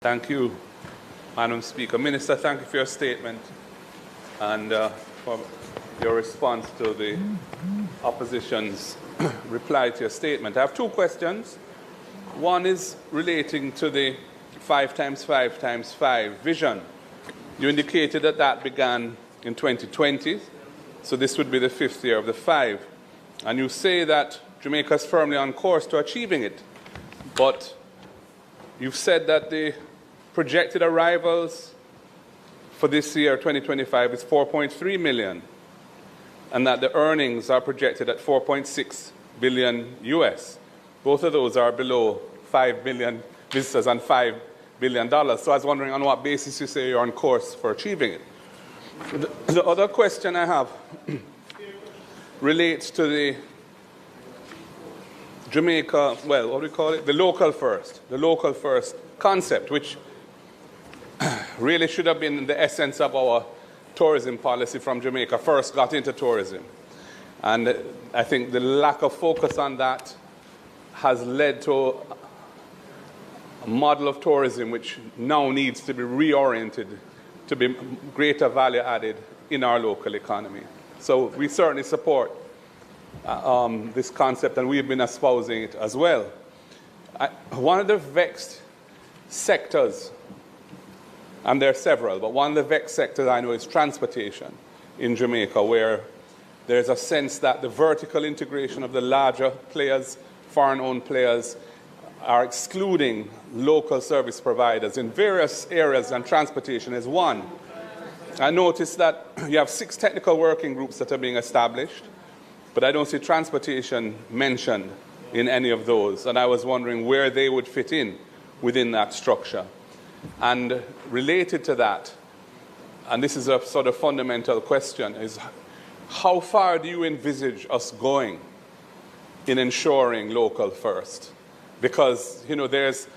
Thank you, Madam Speaker. Minister, thank you for your statement and for your response to the opposition's reply to your statement. I have two questions. One is relating to the 5x5x5 vision. You indicated that that began in 2020, so this would be the fifth year of the 5. And you say that Jamaica is firmly on course to achieving it, but you've said that the projected arrivals for this year, 2025, is 4.3 million, and that the earnings are projected at 4.6 billion US. Both of those are below 5 million visitors and $5 billion. So I was wondering on what basis you say you're on course for achieving it. The other question I have relates to the Jamaica, well, what do we call it? The local first concept, which really should have been the essence of our tourism policy from Jamaica first got into tourism. And I think the lack of focus on that has led to a model of tourism which now needs to be reoriented to be greater value added in our local economy. So we certainly support this concept, and we've been espousing it as well. One of the vexed sectors, and there are several, but one of the vexed sectors I know is transportation in Jamaica, where there's a sense that the vertical integration of the larger players, foreign-owned players, are excluding local service providers in various areas, and transportation is one. I noticed that you have 6 technical working groups that are being established, but I don't see transportation mentioned in any of those, and I was wondering where they would fit in within that structure. And related to that, and this is a sort of fundamental question, is how far do you envisage us going in ensuring local first? Because, you know, there's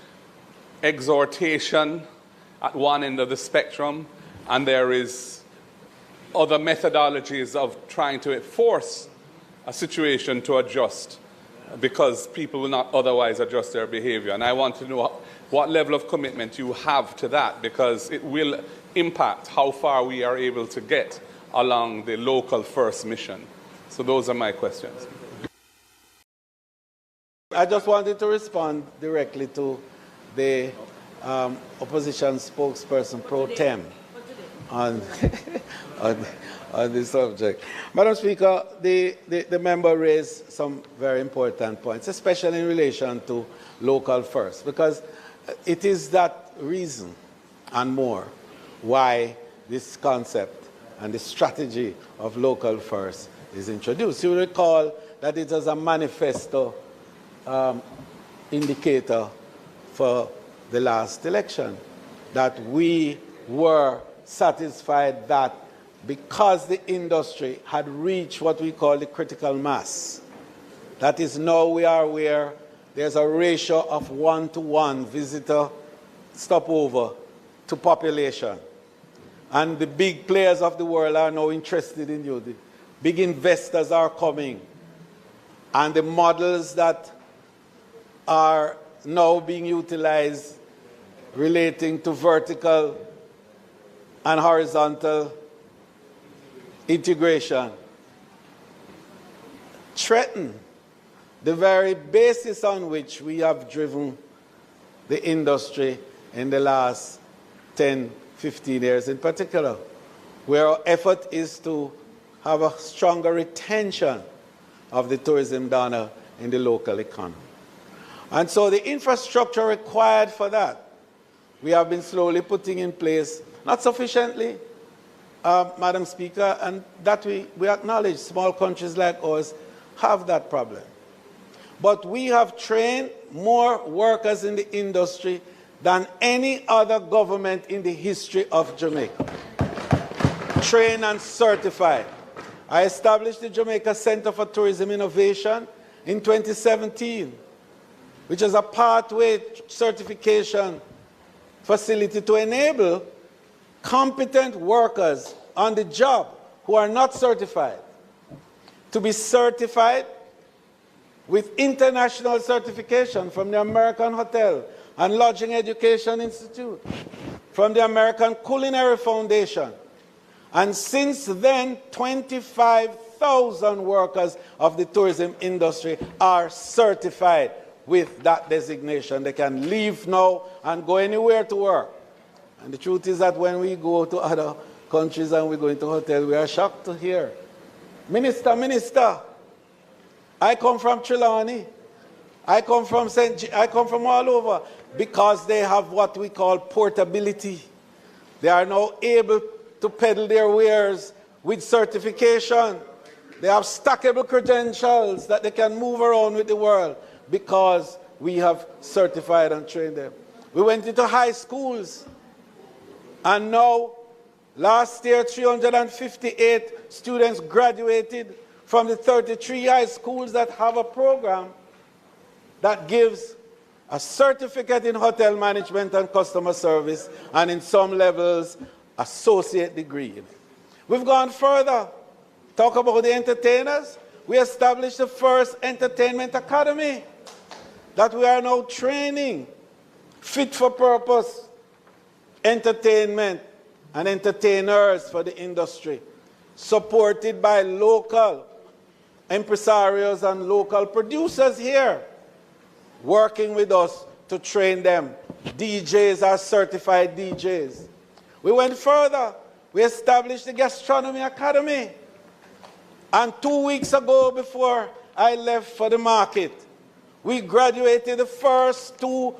exhortation at one end of the spectrum, and there is other methodologies of trying to force a situation to adjust because people will not otherwise adjust their behavior. And I want to know what level of commitment you have to that, because it will impact how far we are able to get along the local first mission. So those are my questions. I just wanted to respond directly to the opposition spokesperson pro tem on this subject. Madam Speaker, the member raised some very important points, especially in relation to local first, because it is that reason and more why this concept and the strategy of local first is introduced. You will recall that it was a manifesto indicator for the last election, that we were satisfied that because the industry had reached what we call the critical mass, that is, now we are where there's a ratio of 1-to-1 visitor stopover to population. And the big players of the world are now interested in you. The big investors are coming. And the models that are now being utilized relating to vertical and horizontal integration threaten the very basis on which we have driven the industry in the last 10, 15 years in particular, where our effort is to have a stronger retention of the tourism donor in the local economy. And so the infrastructure required for that, we have been slowly putting in place, not sufficiently, Madam Speaker, and that we acknowledge small countries like ours have that problem. But we have trained more workers in the industry than any other government in the history of Jamaica. Trained and certified. I established the Jamaica Center for Tourism Innovation in 2017, which is a pathway certification facility to enable competent workers on the job who are not certified to be certified with international certification from the American Hotel, and Lodging Education Institute, from the American Culinary Foundation. And since then, 25,000 workers of the tourism industry are certified with that designation. They can leave now and go anywhere to work. And the truth is that when we go to other countries and we go into hotels, we are shocked to hear, Minister, I come from Trelawney. I come from all over, because they have what we call portability. They are now able to peddle their wares with certification. They have stackable credentials that they can move around with the world because we have certified and trained them. We went into high schools, and now, last year, 358 students graduated from the 33 high schools that have a program that gives a certificate in hotel management and customer service, and in some levels, associate degree. We've gone further. Talk about the entertainers. We established the first entertainment academy that we are now training fit for purpose entertainment and entertainers for the industry, supported by local impresarios and local producers here, working with us to train them. DJs are certified DJs. We went further. We established the Gastronomy Academy. And 2 weeks ago, before I left for the market, we graduated the first 2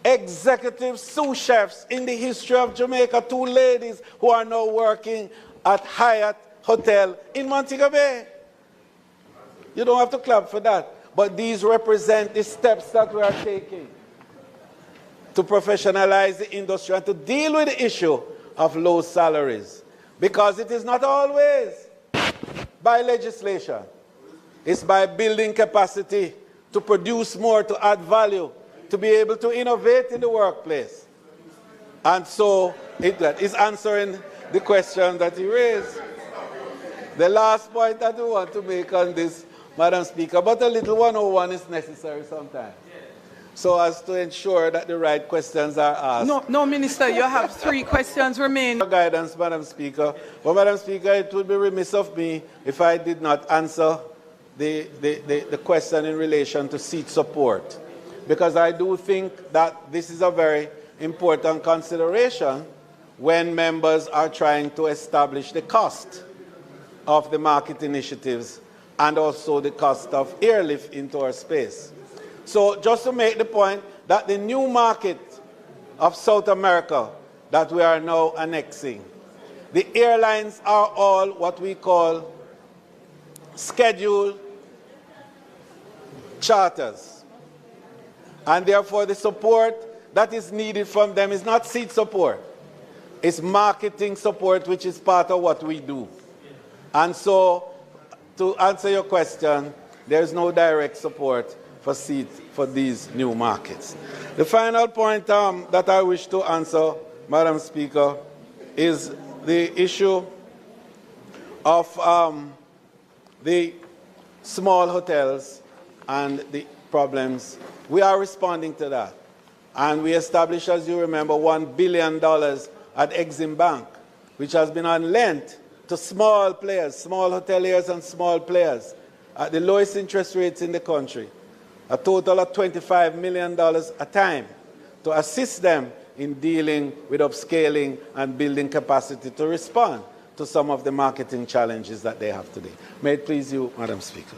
executive sous chefs in the history of Jamaica, 2 ladies who are now working at Hyatt Hotel in Montego Bay. You don't have to clap for that. But these represent the steps that we are taking to professionalize the industry and to deal with the issue of low salaries. Because it is not always by legislation. It's by building capacity to produce more, to add value, to be able to innovate in the workplace. And so it is answering the question that he raised. The last point that we want to make on this, Madam Speaker, but a little 101 is necessary sometimes, so as to ensure that the right questions are asked. No, Minister, you have 3 questions remaining. Guidance, Madam Speaker. Well, Madam Speaker, it would be remiss of me if I did not answer the question in relation to seat support, because I do think that this is a very important consideration when members are trying to establish the cost of the market initiatives and also the cost of airlift into our space. So just to make the point that the new market of South America that we are now annexing, the airlines are all what we call scheduled charters. And therefore the support that is needed from them is not seat support. It's marketing support, which is part of what we do. And so, to answer your question, there is no direct support for seats for these new markets. The final point that I wish to answer, Madam Speaker, is the issue of the small hotels and the problems. We are responding to that. And we established, as you remember, $1 billion at Exim Bank, which has been on lent to small players, small hoteliers and small players, at the lowest interest rates in the country, a total of $25 million a time, to assist them in dealing with upscaling and building capacity to respond to some of the marketing challenges that they have today. May it please you, Madam Speaker.